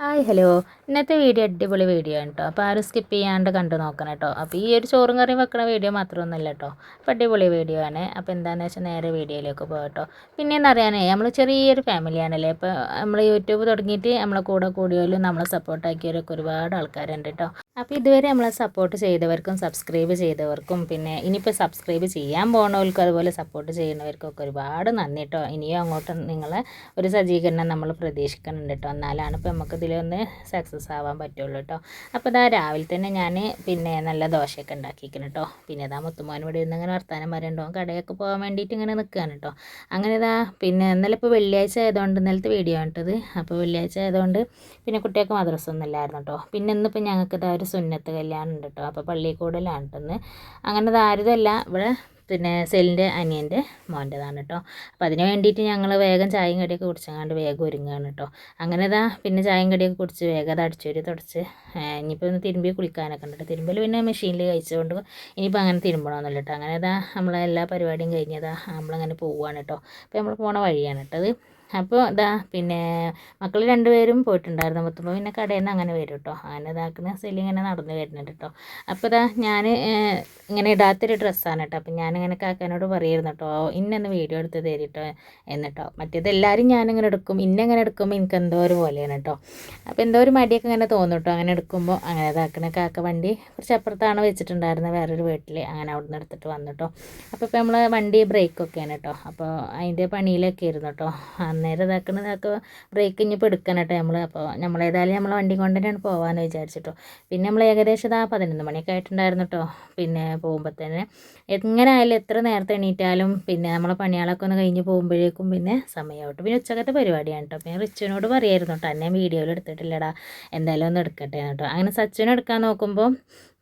Hi hello. ഇന്നത്തെ video അടിപൊളി video ആണ് കേട്ടോ. അപ്പോൾ ആരും സ്കിപ്പ് ചെയ്യാണ്ട് കണ്ടു നോക്കണം കേട്ടോ. അപ്പോൾ ഈ ഒരു ചോറും കറിയും വെക്കണ വീഡിയോ മാത്രമൊന്നുമല്ല കേട്ടോ. അപ്പോൾ അടിപൊളി വീഡിയോ ആണ്. അപ്പോൾ എന്താണെന്ന് വെച്ചാൽ നേരെ വീഡിയോയിലേക്ക് പോകാം കേട്ടോ. പിന്നെയെന്ന് അറിയാനേ നമ്മൾ ചെറിയൊരു ഫാമിലിയാണല്ലേ. അപ്പോൾ നമ്മൾ യൂട്യൂബ് തുടങ്ങിയിട്ട് നമ്മളെ കൂടെ കൂടിയവരും നമ്മളെ സപ്പോർട്ടാക്കിയവരൊക്കെ ഒരുപാട് ആൾക്കാരുണ്ട് കേട്ടോ. അപ്പോൾ ഇതുവരെ നമ്മളെ സപ്പോർട്ട് ചെയ്തവർക്കും സബ്സ്ക്രൈബ് ചെയ്തവർക്കും പിന്നെ ഇനിയിപ്പോൾ സബ്സ്ക്രൈബ് ചെയ്യാൻ പോകുന്നവർക്കും അതുപോലെ സപ്പോർട്ട് ചെയ്യുന്നവർക്കൊക്കെ ഒരുപാട് നന്ദി കേട്ടോ. ഇനിയും അങ്ങോട്ട് നിങ്ങളെ ഒരു സജ്ജീകരണം നമ്മൾ പ്രതീക്ഷിക്കുന്നുണ്ട് കേട്ടോ. എന്നാലാണ് ഇപ്പോൾ നമുക്ക് ഇതിലൊന്ന് സക്സസ് ആവാൻ പറ്റുള്ളൂ കേട്ടോ. അപ്പോൾ ഇതാ രാവിലെ തന്നെ ഞാൻ പിന്നെ നല്ല ദോശയൊക്കെ ഉണ്ടാക്കിയിരിക്കണം കേട്ടോ. പിന്നെ ഇതാ മുത്തുമോൻ ഇവിടെ ഇരുന്ന് ഇങ്ങനെ വർത്താനം പറയണ്ടോ കടയൊക്കെ പോകാൻ വേണ്ടിയിട്ട് ഇങ്ങനെ നിൽക്കുകയാണ് കേട്ടോ. അങ്ങനെ ഇതാ പിന്നെ ഇന്നലെ ഇപ്പോൾ വെള്ളിയാഴ്ച ആയതുകൊണ്ട് ഇന്നലത്തെ വീഡിയോ ആണിട്ടത്. അപ്പോൾ വെള്ളിയാഴ്ച ആയതുകൊണ്ട് പിന്നെ കുട്ടികൾക്ക് മദ്രസ ഒന്നും ഇല്ലായിരുന്നു കേട്ടോ. പിന്നെ ഇന്നിപ്പോൾ ഞങ്ങൾക്ക് ഇതാ ഒരു സുന്നത്ത് കല്യാണം ഉണ്ട് കേട്ടോ. അപ്പോൾ പള്ളിക്കൂടലാണ് കേട്ടോ. അങ്ങനെ ഇതാരുതല്ല ഇവിടെ പിന്നെ സെലിൻ്റെ അനിയൻ്റെ മോൻ്റെതാണ് കേട്ടോ. അപ്പോൾ അതിന് വേണ്ടിയിട്ട് ഞങ്ങൾ വേഗം ചായയും കടിയൊക്കെ കുടിച്ചങ്ങാണ്ട് വേഗം ഒരുങ്ങുകയാണ് കേട്ടോ. അങ്ങനെ ഇതാ പിന്നെ ചായയും കടിയൊക്കെ കുടിച്ച് വേഗം അത് അടിച്ചൊരു തുടച്ച് ഇനിയിപ്പോൾ ഒന്ന് തിരുമ്പി കുളിക്കാനൊക്കെ ഉണ്ട് കേട്ടോ. തിരുമ്പൽ പിന്നെ മെഷീനിൽ കഴിച്ചുകൊണ്ട് ഇനിയിപ്പോൾ അങ്ങനെ തിരുമ്പണമെന്നില്ല കേട്ടോ. അങ്ങനെ ഇതാ നമ്മളെ എല്ലാ പരിപാടിയും കഴിഞ്ഞതാ നമ്മളങ്ങനെ പോവുകയാണ് കേട്ടോ. അപ്പോൾ നമ്മൾ പോണ വഴിയാണ് കേട്ടത്. അപ്പോൾ ഇതാ പിന്നെ മക്കൾ രണ്ടുപേരും പോയിട്ടുണ്ടായിരുന്നു. മുത്തുമ്പോൾ പിന്നെ കടയിൽ നിന്ന് അങ്ങനെ വരും കേട്ടോ. അങ്ങനെ ഇതാക്കുന്ന സെല്ലി ഇങ്ങനെ നടന്ന് വരുന്നുണ്ട് കേട്ടോ. അപ്പോൾ ഇതാ ഞാൻ ഇങ്ങനെ ഇടാത്തൊരു ഡ്രസ്സാണ് കേട്ടോ. അപ്പോൾ ഞാനിങ്ങനെ കാക്കാനോട് പറയുമായിരുന്നു കേട്ടോ, ഇന്നൊന്ന് വീഡിയോ എടുത്ത് തരിട്ടോ എന്നിട്ടോ. മറ്റേത് എല്ലാവരും ഞാനിങ്ങനെ എടുക്കും, ഇന്നെങ്ങനെ എടുക്കുമ്പോൾ എനിക്ക് എന്തോ ഒരു പോലെയാണ് കേട്ടോ. അപ്പോൾ എന്തോ ഒരു മടിയൊക്കെ ഇങ്ങനെ തോന്നും കേട്ടോ അങ്ങനെ എടുക്കുമ്പോൾ. അങ്ങനെ ഇതാക്കണ കാക്ക വണ്ടി കുറച്ച് അപ്പുറത്താണ് വെച്ചിട്ടുണ്ടായിരുന്നത് വേറൊരു വീട്ടിൽ. അങ്ങനെ അവിടെ നിന്ന് എടുത്തിട്ട് വന്നു കേട്ടോ. അപ്പോൾ ഇപ്പോൾ നമ്മൾ വണ്ടി ബ്രേക്കൊക്കെയാണ് കേട്ടോ. അപ്പോൾ അതിൻ്റെ പണിയിലൊക്കെ ആയിരുന്നു കേട്ടോ. അന്നേരം ഇതാക്കണതൊക്കെ ബ്രേക്ക് ഇനിയിപ്പോൾ എടുക്കണം കേട്ടോ നമ്മൾ. അപ്പോൾ നമ്മളേതായാലും നമ്മളെ വണ്ടി കൊണ്ട് തന്നെയാണ് പോകാമെന്ന് വിചാരിച്ചിട്ടോ. പിന്നെ നമ്മൾ ഏകദേശം ഇതാ 11 മണിയൊക്കെ ആയിട്ടുണ്ടായിരുന്നു കേട്ടോ. പിന്നെ പോകുമ്പോൾ തന്നെ എങ്ങനെ ആയാലും എത്ര നേരത്തെ എണീറ്റാലും പിന്നെ നമ്മളെ പണികളൊക്കെ ഒന്ന് കഴിഞ്ഞ് പോകുമ്പോഴേക്കും പിന്നെ സമയമായിട്ട് പിന്നെ ഉച്ചക്കത്തെ പരിപാടിയാണ് കേട്ടോ. പിന്നെ റിച്ചുവിനോട് പറയായിരുന്നു കേട്ടോ, എന്നെ വീഡിയോയിൽ എടുത്തിട്ടില്ലടാ, എന്തായാലും ഒന്ന് എടുക്കട്ടെ കേട്ടോ. അങ്ങനെ സച്ചിനെ എടുക്കാൻ നോക്കുമ്പോൾ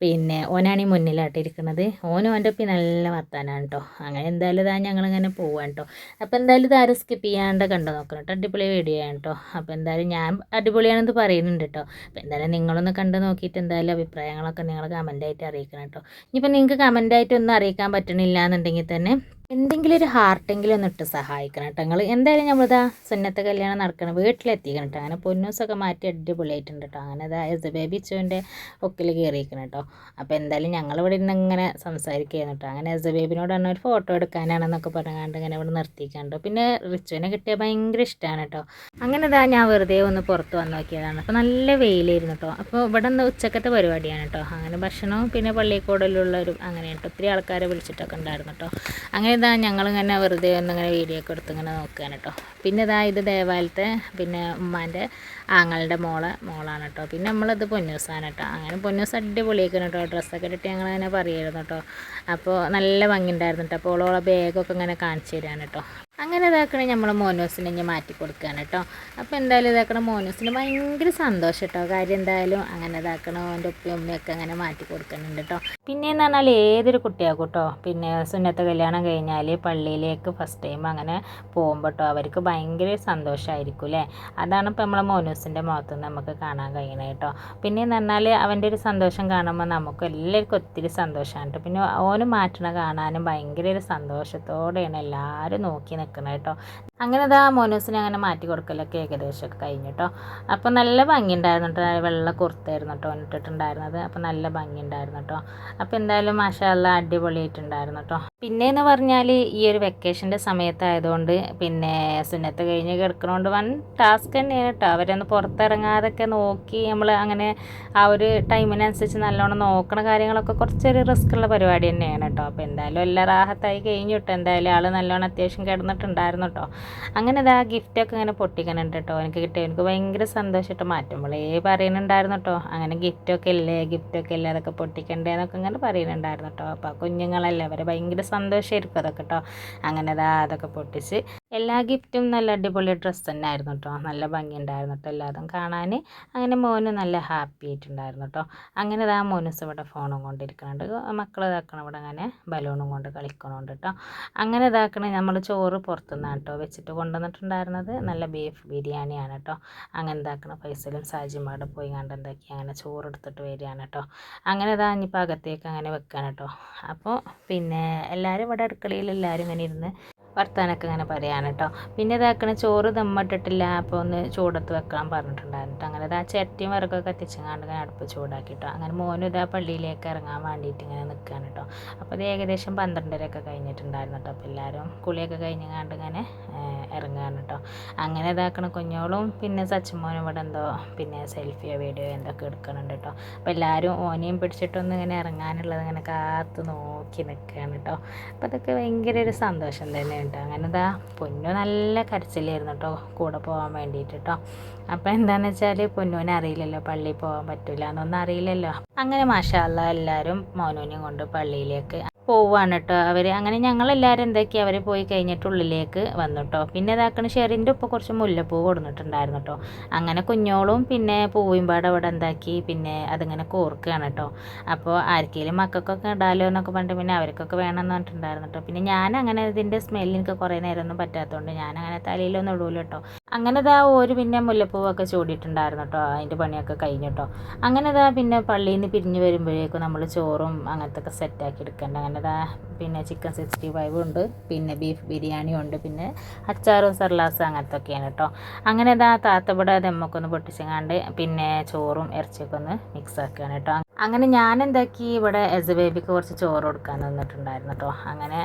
പിന്നെ ഓനാണ് ഈ മുന്നിലായിട്ടിരിക്കുന്നത്. ഓനും ഓൻ്റെ ഒപ്പം നല്ല വർത്താനാണ് കേട്ടോ. അങ്ങനെ എന്തായാലും ഇതാ ഞങ്ങളിങ്ങനെ പോവാണ് കേട്ടോ. അപ്പോൾ എന്തായാലും ഇത് ആരും സ്കിപ്പ് ചെയ്യാണ്ട് കണ്ടു നോക്കണം കേട്ടോ. അടിപൊളി വീഡിയോ ആണ് കേട്ടോ. അപ്പോൾ എന്തായാലും ഞാൻ അടിപൊളിയാണെന്ന് പറയുന്നുണ്ട് കേട്ടോ. അപ്പോൾ എന്തായാലും നിങ്ങളൊന്ന് കണ്ടു നോക്കിയിട്ട് എന്തായാലും അഭിപ്രായങ്ങളൊക്കെ നിങ്ങൾ കമൻറ്റായിട്ട് അറിയിക്കണം കേട്ടോ. ഇനിയിപ്പോൾ നിങ്ങൾക്ക് കമൻറ്റായിട്ട് ഒന്നും അറിയിക്കാൻ പറ്റണില്ല എന്നുണ്ടെങ്കിൽ തന്നെ എന്തെങ്കിലും ഒരു ഹാർട്ടെങ്കിലും ഒന്ന് ഇട്ട് സഹായിക്കണം കേട്ടോ. നിങ്ങൾ എന്തായാലും നമ്മളിതാ സുന്നത്തെ കല്യാണം നടക്കണം വീട്ടിലെത്തിക്കണം കേട്ടോ. അങ്ങനെ പൊന്നൂസൊക്കെ മാറ്റി അടിപൊളിയായിട്ടുണ്ട് കേട്ടോ. അങ്ങനെ ഇതാ എസ് ബേബി ചുവിൻ്റെ ഒക്കിൽ കയറിയിരിക്കണം കേട്ടോ. അപ്പോൾ എന്തായാലും ഞങ്ങളിവിടെ ഇരുന്ന് ഇങ്ങനെ സംസാരിക്കുകയാണ് കേട്ടോ. അങ്ങനെ എസ് ബേബിനോടാണ് ഒരു ഫോട്ടോ എടുക്കാനാണെന്നൊക്കെ പറഞ്ഞുകൊണ്ട് ഇങ്ങനെ ഇവിടെ നിർത്തിക്കാണ്ടോ. പിന്നെ റിച്ചുവിനെ കിട്ടിയാൽ ഭയങ്കര ഇഷ്ടമാണ് കേട്ടോ. അങ്ങനെ ഇതാ ഞാൻ വെറുതെ ഒന്ന് പുറത്ത് വന്ന് നോക്കിയതാണ്. അപ്പോൾ നല്ല വെയിലായിരുന്നു കേട്ടോ. അപ്പോൾ ഇവിടെ നിന്ന് ഉച്ചക്കത്തെ പരിപാടിയാണ് കേട്ടോ. അങ്ങനെ ഭക്ഷണവും പിന്നെ പള്ളിക്കൂടലുള്ളവരും അങ്ങനെ കേട്ടോ. ഒത്തിരി ആൾക്കാരെ വിളിച്ചിട്ടൊക്കെ ഉണ്ടായിരുന്നു കേട്ടോ. അങ്ങനെ ഇതാ ഞങ്ങളിങ്ങനെ വെറുതെ ഒന്നിങ്ങനെ വീഡിയോ ഒക്കെ എടുത്ത് ഇങ്ങനെ നോക്കുകയാണ് കേട്ടോ. പിന്നെ ഇതാ ഇത് ദേവാലയത്തെ പിന്നെ ഉമ്മാൻ്റെ ആങ്ങളുടെ മോളാണ് കേട്ടോ. പിന്നെ നമ്മളത് പൊന്നൂസാണ് കേട്ടോ. അങ്ങനെ പൊന്നൂസ് അടിപൊളിയാക്കണം കേട്ടോ. ഡ്രസ്സൊക്കെ ഇട്ടിട്ട് ഞങ്ങളങ്ങനെ പറയായിരുന്നു കേട്ടോ. അപ്പോൾ നല്ല ഭംഗിയുണ്ടായിരുന്നു കേട്ടോ. അപ്പോൾ ഓളോളെ ബാഗൊക്കെ ഇങ്ങനെ കാണിച്ചു തരാണ് കേട്ടോ. അങ്ങനെ ഇതാക്കണേ നമ്മൾ മോനൂസിനെ ഇനി മാറ്റി കൊടുക്കുകയാണ് കേട്ടോ. അപ്പോൾ എന്തായാലും ഇതാക്കണം മോനൂസിന് ഭയങ്കര സന്തോഷം കേട്ടോ. കാര്യം എന്തായാലും അങ്ങനെ ഇതാക്കണം അവൻ്റെ ഉപ്പയും ഉമ്മയൊക്കെ അങ്ങനെ മാറ്റി കൊടുക്കുന്നുണ്ട് കേട്ടോ. പിന്നെയെന്ന് പറഞ്ഞാൽ ഏതൊരു കുട്ടിയാക്കും കേട്ടോ പിന്നെ സുന്നത്ത് കല്യാണം കഴിഞ്ഞാൽ പള്ളിയിലേക്ക് ഫസ്റ്റ് ടൈം അങ്ങനെ പോകുമ്പോൾ കേട്ടോ അവർക്ക് ഭയങ്കര സന്തോഷമായിരിക്കും അല്ലേ. അതാണ് ഇപ്പോൾ നമ്മളെ മോനൂസിൻ്റെ മുഖത്തുനിന്ന് നമുക്ക് കാണാൻ കഴിയണത് കേട്ടോ. പിന്നെയെന്ന് പറഞ്ഞാൽ അവൻ്റെ ഒരു സന്തോഷം കാണുമ്പോൾ നമുക്ക് എല്ലാവർക്കും ഒത്തിരി സന്തോഷമാണ് കേട്ടോ. പിന്നെ ഓന് മാറ്റണ കാണാനും ഭയങ്കര ഒരു സന്തോഷത്തോടെയാണ് എല്ലാവരും നോക്കി നിൽക്കുന്നത് കേട്ടോ. അങ്ങനെ ഇതാ മോനൂസിനെ അങ്ങനെ മാറ്റി കൊടുക്കലൊക്കെ ഏകദേശമൊക്കെ കഴിഞ്ഞു കേട്ടോ. അപ്പോൾ നല്ല ഭംഗിയുണ്ടായിരുന്നു കേട്ടോ. വെള്ള കുർത്തായിരുന്നു കേട്ടോ ഇട്ടിട്ടുണ്ടായിരുന്നത്. അപ്പോൾ നല്ല ഭംഗിയുണ്ടായിരുന്നു കേട്ടോ. അപ്പോൾ എന്തായാലും മാഷാ അല്ലാ അടിപൊളിയായിട്ടുണ്ടായിരുന്നു കേട്ടോ. പിന്നെയെന്ന് പറഞ്ഞാൽ ഈ ഒരു വെക്കേഷൻ്റെ സമയത്തായതുകൊണ്ട് പിന്നെ സുന്നത്ത് കഴിഞ്ഞ് കിടക്കണോണ്ട് വൻ ടാസ്ക് തന്നെയാണ് കേട്ടോ. അവരൊന്ന് പുറത്തിറങ്ങാതൊക്കെ നോക്കി നമ്മൾ അങ്ങനെ ആ ഒരു ടൈമിനനുസരിച്ച് നല്ലോണം നോക്കണ കാര്യങ്ങളൊക്കെ കുറച്ചൊരു റിസ്ക്കുള്ള പരിപാടി തന്നെയാണ് കേട്ടോ. അപ്പോൾ എന്തായാലും എല്ലാം റാഹത്തായി കഴിഞ്ഞു കേട്ടോ. എന്തായാലും ആൾ നല്ലോണം അത്യാവശ്യം കിടന്നിട്ടുണ്ടായിരുന്നു കേട്ടോ. അങ്ങനെ ഇതാ ഗിഫ്റ്റൊക്കെ ഇങ്ങനെ പൊട്ടിക്കണുണ്ട് കേട്ടോ. എനിക്ക് കിട്ടിയ എനിക്ക് ഭയങ്കര സന്തോഷമായിട്ട് മാറ്റുമ്പോഴേ പറയുന്നുണ്ടായിരുന്നു കേട്ടോ. അങ്ങനെ ഗിഫ്റ്റൊക്കെ ഇല്ലേ അതൊക്കെ പൊട്ടിക്കണ്ടേ എന്നൊക്കെ ഇങ്ങനെ പറയുന്നുണ്ടായിരുന്നു കേട്ടോ. അപ്പോൾ കുഞ്ഞുങ്ങളല്ലേ അവരെ ഭയങ്കര സന്തോഷമായിരിക്കും അതൊക്കെ കേട്ടോ. അങ്ങനെ ഇതാ അതൊക്കെ പൊട്ടിച്ച് എല്ലാ ഗിഫ്റ്റും നല്ല അടിപൊളി ഡ്രസ്സ് തന്നെ ആയിരുന്നു കേട്ടോ. നല്ല ഭംഗിയുണ്ടായിരുന്നു കേട്ടോ എല്ലാതും കാണാൻ. അങ്ങനെ മോന് നല്ല ഹാപ്പി ആയിട്ടുണ്ടായിരുന്നു കേട്ടോ. അങ്ങനെ ഇതാ മോനൂസ് ഇവിടെ ഫോണും കൊണ്ടിരിക്കുന്നുണ്ട്. മക്കൾ ഇതാക്കണം ഇവിടെ അങ്ങനെ ബലൂണും കൊണ്ട് കളിക്കണുണ്ട് കേട്ടോ. അങ്ങനെ ഇതാക്കണേ നമ്മൾ ചോറ് പുറത്തുനിന്നാണ് കേട്ടോ വെച്ചിട്ട് കൊണ്ടുവന്നിട്ടുണ്ടായിരുന്നത്. നല്ല ബീഫ് ബിരിയാണിയാണ് കേട്ടോ. അങ്ങനെ ഇതാക്കണം ഫൈസലും സാജിമാടെ പോയി കണ്ട് എന്താക്കി അങ്ങനെ ചോറ് എടുത്തിട്ട് വരികയാണ് കേട്ടോ. അങ്ങനെ ഇതാ ഇനിയിപ്പോൾ അകത്തേക്ക് അങ്ങനെ വെക്കാൻ കേട്ടോ. അപ്പോൾ പിന്നെ എല്ലാവരും ഇവിടെ അടുക്കളയിൽ എല്ലാവരും ഇങ്ങനെ ഇരുന്ന് വർത്താനൊക്കെ ഇങ്ങനെ പറയാണ് കേട്ടോ. പിന്നെ ഇതാക്കണ ചോറ് ദമ്മിട്ടിട്ടില്ല, അപ്പോൾ ഒന്ന് ചൂടത്ത് വെക്കാൻ പറഞ്ഞിട്ടുണ്ടായിരുന്നു കേട്ടോ. അങ്ങനെ ഇതാ ചിരട്ടിയും വിറകൊക്കെ കത്തിച്ചങ്ങാണ്ട് ഇങ്ങനെ അടുപ്പ് ചൂടാക്കിട്ടോ. അങ്ങനെ മോനും ഇതാ പള്ളിയിലേക്ക് ഇറങ്ങാൻ വേണ്ടിയിട്ട് ഇങ്ങനെ നിൽക്കുകയാണ് കേട്ടോ. അപ്പോൾ ഇത് ഏകദേശം 12:30 കഴിഞ്ഞിട്ടുണ്ടായിരുന്നു കേട്ടോ. അപ്പോൾ എല്ലാവരും കുളിയൊക്കെ കഴിഞ്ഞങ്ങാണ്ട് ഇങ്ങനെ ഇറങ്ങുകയാണ് കേട്ടോ. അങ്ങനെ ഇതാക്കണ കുഞ്ഞോളും പിന്നെ സച്ചുമോനും ഇവിടെ എന്തോ പിന്നെ സെൽഫിയോ വീഡിയോ എന്തൊക്കെ എടുക്കുന്നുണ്ട് കേട്ടോ. അപ്പോൾ എല്ലാവരും ഓനെയും പിടിച്ചിട്ടൊന്ന് ഇങ്ങനെ ഇറങ്ങാനുള്ളത് ഇങ്ങനെ കാത്തു നോക്കി നിൽക്കുകയാണ് കേട്ടോ. അപ്പോൾ അതൊക്കെ ഭയങ്കര ഒരു സന്തോഷം തന്നെയാണ് കേട്ടോ. അങ്ങനെ ഇതാ പൊന്നു നല്ല കരച്ചിലായിരുന്നു കേട്ടോ കൂടെ പോകാൻ വേണ്ടിയിട്ട് കേട്ടോ. അപ്പോൾ എന്താണെന്ന് വെച്ചാൽ പൊന്നുവിനെ അറിയില്ലല്ലോ പള്ളിയിൽ പോകാൻ പറ്റില്ല എന്നൊന്നും അറിയില്ലല്ലോ. അങ്ങനെ മാഷാ അല്ലാ എല്ലാവരും മോനുവിനെയും കൊണ്ട് പള്ളിയിലേക്ക് പോവാണ് കേട്ടോ അവർ. അങ്ങനെ ഞങ്ങളെല്ലാവരും എന്താക്കി അവർ പോയി കഴിഞ്ഞിട്ട് ഉള്ളിലേക്ക് വന്നു കേട്ടോ. പിന്നെ ഇതാക്കണ ഷെറിൻ്റെ ഉപ്പ് കുറച്ച് മുല്ലപ്പൂ കൊടുത്തിട്ടുണ്ടായിരുന്നു കേട്ടോ. അങ്ങനെ കുഞ്ഞോളും പിന്നെ പൂവും പാടെ അവിടെ എന്താക്കി പിന്നെ അതിങ്ങനെ കോർക്കുകയാണ് കേട്ടോ. അപ്പോൾ ആർക്കെങ്കിലും മക്കൾക്കൊക്കെ ഇടാലോ എന്നൊക്കെ പറഞ്ഞിട്ട് പിന്നെ അവർക്കൊക്കെ വേണമെന്ന് പറഞ്ഞിട്ടുണ്ടായിരുന്നു കേട്ടോ. പിന്നെ ഞാൻ അങ്ങനെ ഇതിൻ്റെ സ്മെല്ല് എനിക്ക് കുറേ നേരമൊന്നും പറ്റാത്തതുകൊണ്ട് ഞാനങ്ങനെ തലയിലൊന്നും ഇടൂല കേട്ടോ. അങ്ങനെ ഇതാ ഒരു പിന്നെ മുല്ലപ്പൂവൊക്കെ ചൂടിയിട്ടുണ്ടായിരുന്നു കേട്ടോ. അതിൻ്റെ പണിയൊക്കെ കഴിഞ്ഞു കേട്ടോ. അങ്ങനെ ഇതാ പിന്നെ പള്ളിയിൽ നിന്ന് പിരിഞ്ഞ് വരുമ്പോഴേക്കും നമ്മൾ ചോറും അങ്ങനത്തെ ഒക്കെ സെറ്റാക്കി എടുക്കേണ്ട. അങ്ങനെ ഇതാ പിന്നെ ചിക്കൻ 65 ഉണ്ട്, പിന്നെ ബീഫ് ബിരിയാണി ഉണ്ട്, പിന്നെ അച്ചാറും സർലാസും അങ്ങനത്തെ ഒക്കെയാണ് കേട്ടോ. അങ്ങനെ ഇതാ താത്തവിടെ ദമ്മൊക്കെ ഒന്ന് പൊട്ടിച്ചങ്ങാണ്ട് പിന്നെ ചോറും ഇറച്ചിയൊക്കെ ഒന്ന് മിക്സ് ആക്കുകയാണ് കേട്ടോ. അങ്ങനെ ഞാൻ എന്താക്കി ഇവിടെ എസ് ബേബിക്ക് കുറച്ച് ചോറ് കൊടുക്കാൻ തന്നിട്ടുണ്ടായിരുന്നു കേട്ടോ. അങ്ങനെ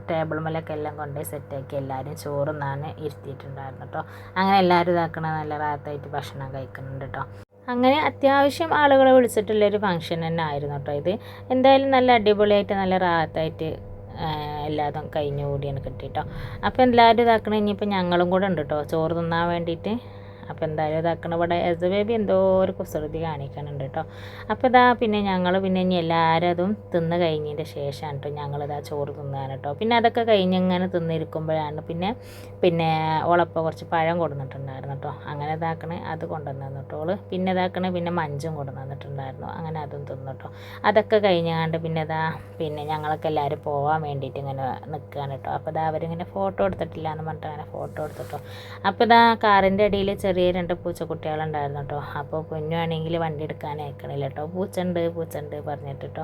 ടേബിൾ മേലൊക്കെ എല്ലാം കൊണ്ട് സെറ്റാക്കി എല്ലാവരും ചോറുന്നാണ് ഇരുത്തിയിട്ടുണ്ടായിരുന്നു കേട്ടോ. അങ്ങനെ എല്ലാവരും ഇതാക്കണ നല്ല റാത്തായിട്ട് ഭക്ഷണം കഴിക്കുന്നുണ്ട് കേട്ടോ. അങ്ങനെ അത്യാവശ്യം ആളുകളെ വിളിച്ചിട്ടുള്ളൊരു ഫംഗ്ഷൻ തന്നെ ആയിരുന്നു കേട്ടോ ഇത്. എന്തായാലും നല്ല അടിപൊളിയായിട്ട് നല്ല റാത്തായിട്ട് എല്ലാതും കഴിഞ്ഞു കൂടിയാണ് കിട്ടിയിട്ടോ. അപ്പോൾ എല്ലാവരും ഇതാക്കണം. ഇനിയിപ്പോൾ ഞങ്ങളും കൂടെ ഉണ്ട് കേട്ടോ ചോറ് തിന്നാൻ വേണ്ടിയിട്ട്. അപ്പോൾ എന്തായാലും ഇതാക്കണം. ഇവിടെ എസ് ബേബി എന്തോ ഒരു കുസൃതി കാണിക്കുന്നുണ്ട് കേട്ടോ. അപ്പോൾ ഇതാ പിന്നെ ഞങ്ങൾ പിന്നെ ഇനി എല്ലാവരും അതും തിന്ന് കഴിഞ്ഞതിൻ്റെ ശേഷമാണ് കേട്ടോ ഞങ്ങളിതാ ചോറ് തിന്നാണ് കേട്ടോ. പിന്നെ അതൊക്കെ കഴിഞ്ഞ് ഇങ്ങനെ തിന്നിരിക്കുമ്പോഴാണ് പിന്നെ ഓളപ്പം കുറച്ച് പഴം കൊടുത്തിട്ടുണ്ടായിരുന്നു കേട്ടോ. അങ്ങനെ ഇതാക്കണേ അത് കൊണ്ടുവന്നു കേട്ടോ. പിന്നെ ഇതാക്കണേ പിന്നെ മഞ്ചും കൊണ്ടുവന്ന് തന്നിട്ടുണ്ടായിരുന്നു. അങ്ങനെ അതും തിന്നു കേട്ടോ. അതൊക്കെ കഴിഞ്ഞാണ്ട് പിന്നെ ഞങ്ങളൊക്കെ എല്ലാവരും പോകാൻ വേണ്ടിയിട്ട് ഇങ്ങനെ നിൽക്കുകയാണ് കേട്ടോ. അപ്പോൾ ഇതാ അവരിങ്ങനെ ഫോട്ടോ എടുത്തിട്ടില്ല എന്ന് പറഞ്ഞിട്ട് അങ്ങനെ ഫോട്ടോ എടുത്തിട്ടോ. അപ്പോൾ ഇതാ കാറിൻ്റെ അടിയിൽ ചെറിയ 2 പൂച്ചക്കുട്ടികളുണ്ടായിരുന്നു കേട്ടോ. അപ്പോൾ കുഞ്ഞാണെങ്കിൽ വണ്ടി എടുക്കാൻ അയക്കണില്ല കേട്ടോ. പൂച്ചുണ്ട് പറഞ്ഞിട്ട് കേട്ടോ.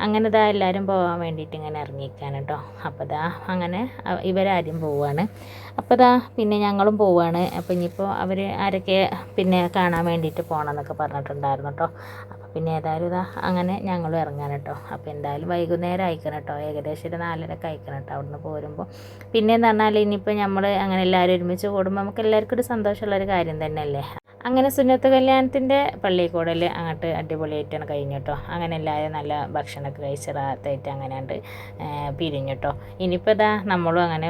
അങ്ങനെ ഇതാ എല്ലാവരും പോകാൻ വേണ്ടിയിട്ട് ഇങ്ങനെ ഇറങ്ങിയിരിക്കുകയാണ് കേട്ടോ. അപ്പോൾ ഇതാ അങ്ങനെ ഇവരാരും പോവുകയാണ്. അപ്പോൾ ഇതാ പിന്നെ ഞങ്ങളും പോവുകയാണ്. അപ്പോൾ ഇനിയിപ്പോൾ അവർ ആരൊക്കെ പിന്നെ കാണാൻ വേണ്ടിയിട്ട് പോകണം എന്നൊക്കെ പറഞ്ഞിട്ടുണ്ടായിരുന്നു കേട്ടോ. അപ്പോൾ പിന്നെ ഏതായാലും ഇതാ അങ്ങനെ ഞങ്ങളും ഇറങ്ങാൻ കേട്ടോ. അപ്പോൾ എന്തായാലും വൈകുന്നേരം അയക്കണം കേട്ടോ. ഏകദേശം ഒരു 4:30 അയക്കണം കേട്ടോ അവിടുന്ന് പോരുമ്പോൾ. പിന്നെയെന്ന് പറഞ്ഞാൽ ഇനിയിപ്പോൾ നമ്മൾ അങ്ങനെ എല്ലാവരും ഒരുമിച്ച് കൂടുമ്പോൾ നമുക്ക് എല്ലാവർക്കും ഒരു സന്തോഷമുള്ളൊരു കാര്യം തന്നെയല്ലേ. അങ്ങനെ സുന്നത്ത് കല്യാണത്തിൻ്റെ പള്ളിക്കൂടൽ അങ്ങോട്ട് അടിപൊളിയായിട്ടാണ് കഴിഞ്ഞു കേട്ടോ. അങ്ങനെ എല്ലാവരും നല്ല ഭക്ഷണമൊക്കെ കഴിച്ച് റാത്തായിട്ട് അങ്ങനെയുണ്ട് പിരിഞ്ഞു കേട്ടോ. ഇനിയിപ്പോൾ ഇതാ നമ്മളും അങ്ങനെ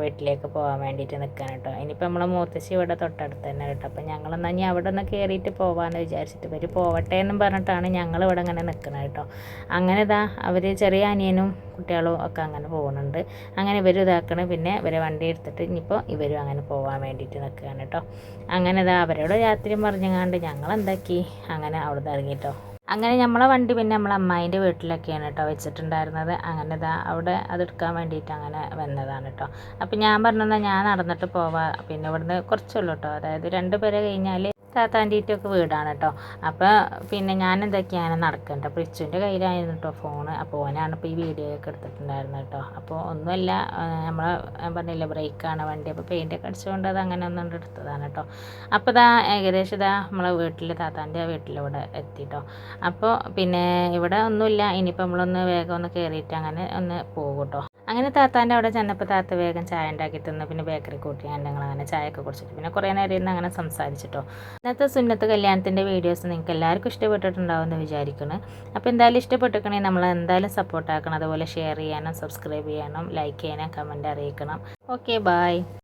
വീട്ടിലേക്ക് പോകാൻ വേണ്ടിയിട്ട് നിൽക്കുകയാണ് കേട്ടോ. ഇനിയിപ്പോൾ നമ്മളെ മൂത്തശ്ശി ഇവിടെ തൊട്ടടുത്ത് തന്നെ കേട്ടോ. അപ്പോൾ ഞങ്ങളെന്നാൽ ഇനി അവിടെ ഒന്ന് കയറിയിട്ട് പോകാമെന്ന് വിചാരിച്ചിട്ട് ഇവർ പോവട്ടെ എന്നും പറഞ്ഞിട്ടാണ് ഞങ്ങൾ ഇവിടെ അങ്ങനെ നിൽക്കുന്നത് കേട്ടോ. അങ്ങനെ ഇതാ അവർ ചെറിയ അനിയനും കുട്ടികളും ഒക്കെ അങ്ങനെ പോകുന്നുണ്ട്. അങ്ങനെ ഇവരും ഇതാക്കണം. പിന്നെ ഇവരെ വണ്ടി എടുത്തിട്ട് ഇനിയിപ്പോൾ ഇവരും അങ്ങനെ പോകാൻ വേണ്ടിയിട്ട് നിൽക്കുകയാണ് കേട്ടോ. അങ്ങനെ ഇതാ അവരോട് രാത്രിയും പറഞ്ഞങ്ങാണ്ട് ഞങ്ങൾ എന്താക്കി അങ്ങനെ അവിടെ നിന്ന് ഇറങ്ങിട്ടോ. അങ്ങനെ നമ്മളെ വണ്ടി പിന്നെ നമ്മളെ അമ്മായിൻ്റെ വീട്ടിലൊക്കെയാണ് കേട്ടോ വെച്ചിട്ടുണ്ടായിരുന്നത്. അങ്ങനെ ഇതാ അവിടെ അതെടുക്കാൻ വേണ്ടിയിട്ട് അങ്ങനെ വന്നതാണ് കേട്ടോ. അപ്പം ഞാൻ പറഞ്ഞാൽ ഞാൻ നടന്നിട്ട് പോവാം, പിന്നെ ഇവിടുന്ന് കുറച്ചുള്ളൂ കേട്ടോ. അതായത് 2 പേരെ കഴിഞ്ഞാൽ താത്താൻ്റെയൊക്കെ വീടാണ് കേട്ടോ. അപ്പോൾ പിന്നെ ഞാൻ എന്തൊക്കെയാണ് നടക്കേണ്ടത്. അപ്പോൾ ഇച്ചുവിൻ്റെ കയ്യിലായിരുന്നു കേട്ടോ ഫോണ്. അപ്പോൾ ഓനാണ് ഇപ്പോൾ ഈ വീഡിയോ ഒക്കെ എടുത്തിട്ടുണ്ടായിരുന്നത് കേട്ടോ. അപ്പോൾ ഒന്നുമല്ല നമ്മളെ പറഞ്ഞില്ല ബ്രേക്കാണ് വണ്ടി. അപ്പോൾ പെയിൻ്റൊക്കെ അടിച്ചുകൊണ്ട് അത് അങ്ങനെ ഒന്നുകൊണ്ട് എടുത്തതാണ് കേട്ടോ. അപ്പോൾ ഇതാ ഏകദേശം ഇതാ നമ്മളെ വീട്ടിൽ താത്താൻ്റെ വീട്ടിലിവിടെ എത്തിട്ടോ. അപ്പോൾ പിന്നെ ഇവിടെ ഒന്നുമില്ല. ഇനിയിപ്പോൾ നമ്മളൊന്ന് വേഗം ഒന്ന് കയറിയിട്ട് അങ്ങനെ ഒന്ന് പോകും കേട്ടോ. അങ്ങനെ താത്താൻ്റെ അവിടെ ചെന്നപ്പോൾ താത്ത വേഗം ചായ ഉണ്ടാക്കി തന്നു. പിന്നെ ബേക്കറി കൂട്ടി ഞങ്ങൾ അങ്ങനെ ചായയൊക്കെ കുടിച്ചിട്ട് പിന്നെ കുറേ നേരം ഇരുന്ന് അങ്ങനെ സംസാരിച്ചിട്ടോ. ഇന്നത്തെ സുന്നത്ത് കല്യാണത്തിൻ്റെ വീഡിയോസ് നിങ്ങൾക്ക് എല്ലാവർക്കും ഇഷ്ടപ്പെട്ടിട്ടുണ്ടാവുമെന്ന് വിചാരിക്കുന്നു. അപ്പോൾ എന്തായാലും ഇഷ്ടപ്പെട്ടിരിക്കണമെങ്കിൽ നമ്മൾ എന്തായാലും സപ്പോർട്ട് ആക്കണം. അതുപോലെ ഷെയർ ചെയ്യാനും സബ്സ്ക്രൈബ് ചെയ്യാനും ലൈക്ക് ചെയ്യാനും കമൻറ്റ് അറിയിക്കണം. Okay bye.